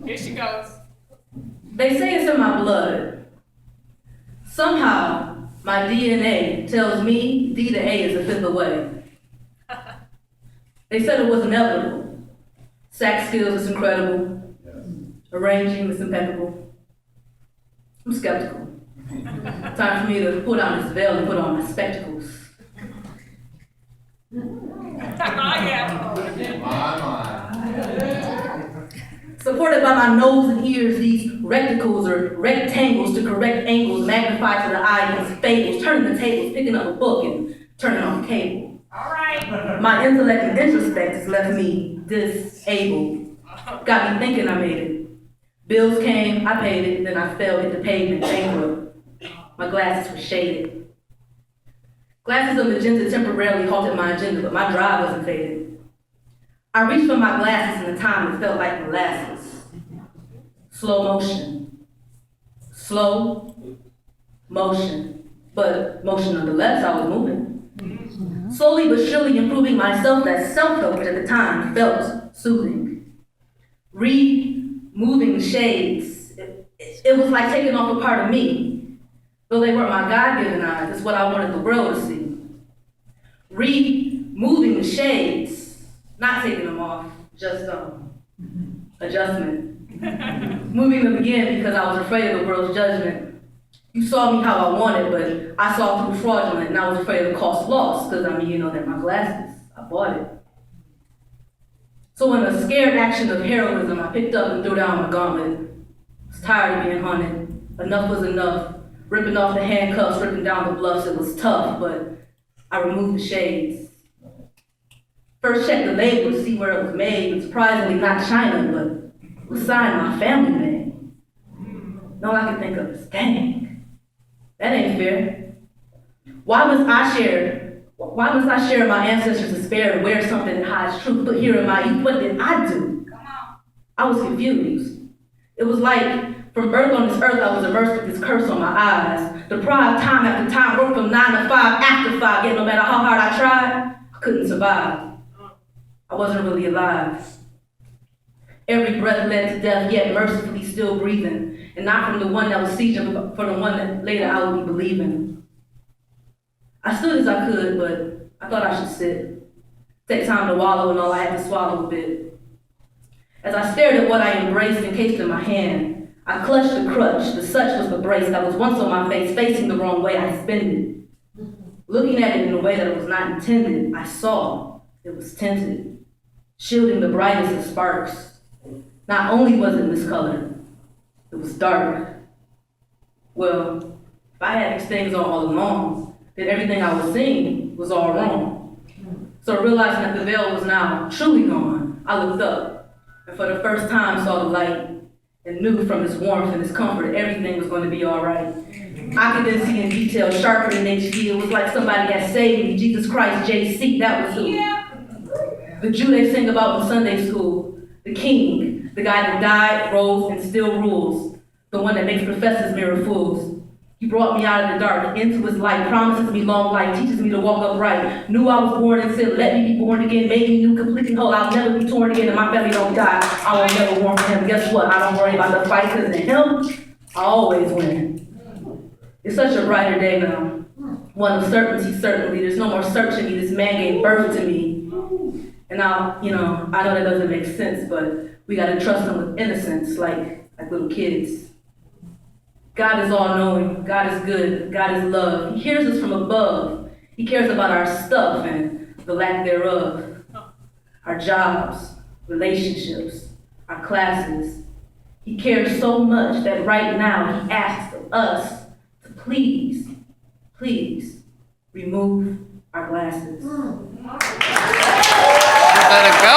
Here she goes. They say it's in my blood. Somehow, my DNA tells me D to A is a fifth away. They said it was inevitable. Sax skills is incredible. Arranging is impeccable. I'm skeptical. Time for me to pull down this veil and put on my spectacles. Supported by my nose and ears, these rectangles or rectangles to correct angles, magnified to the eye, these fables, turning the tables, picking up a book and turning on the cable. All right. My intellect and introspect has left me disabled. Got me thinking I made it. Bills came, I paid it, then I fell, hit the pavement, bankrupt. My glasses were shaded. Glasses of magenta temporarily halted my agenda, but my drive wasn't faded. I reached for my glasses in a time that felt like molasses. Slow motion. Slow motion. But motion nonetheless, I was moving. Slowly but surely improving myself, that self-help at the time felt soothing. Removing the shades, it was like taking off a part of me. Though they weren't my God-given eyes, it's what I wanted the world to see. Removing the shades, not taking them off, just adjustment. Moving them again because I was afraid of the world's judgment. You saw me how I wanted, but I saw through fraudulent, and I was afraid of the cost lost, because they're my glasses. I bought it. So in a scared action of heroism, I picked up and threw down my gauntlet. I was tired of being hunted. Enough was enough. Ripping off the handcuffs, ripping down the bluffs, it was tough, but I removed the shades. First checked the label to see where it was made, and surprisingly not China, but it was signed my family name. And all I could think of is, dang, that ain't fair. Why must I share my ancestors' despair and wear something that hides truth? But here in my youth, what did I do? I was confused. It was like, from birth on this earth, I was immersed with this curse on my eyes. Deprived time after time, worked from 9 to 5, after 5, yet no matter how hard I tried, I couldn't survive. I wasn't really alive. Every breath led to death, yet mercifully still breathing. And not from the one that was seizing, but from the one that later I would be believing. I stood as I could, but I thought I should sit. Take time to wallow and all I had to swallow a bit. As I stared at what I embraced encased in my hand, I clutched the crutch, the such was the brace that was once on my face, facing the wrong way, I spun it. Looking at it in a way that it was not intended, I saw it was tinted, shielding the brightest of sparks. Not only was it miscolored, it was dark. Well, if I had these things on all along, then everything I was seeing was all wrong. So realizing that the veil was now truly gone, I looked up, and for the first time saw the light, and knew from its warmth and its comfort everything was going to be all right. I could then see in detail, sharper than HD. It was like somebody had saved me. Jesus Christ, JC, that was who. Yeah. The Jew they sing about in Sunday school, the king, the guy that died, rose, and still rules, the one that makes professors mirror fools. He brought me out of the dark into his light, promises me long life, teaches me to walk upright. Knew I was born in sin, let me be born again, made me new, complete and whole. I'll never be torn again, and my family don't die. I won't never warn for him. Guess what? I don't worry about the fight, because in him, I always win. It's such a brighter day now. One of certainty, certainly. There's no more searching me. This man gave birth to me. And I know that doesn't make sense, but we gotta trust him with innocence, like little kids. God is all-knowing, God is good, God is love. He hears us from above. He cares about our stuff and the lack thereof. Our jobs, relationships, our classes. He cares so much that right now he asks of us to please remove our glasses. You better go.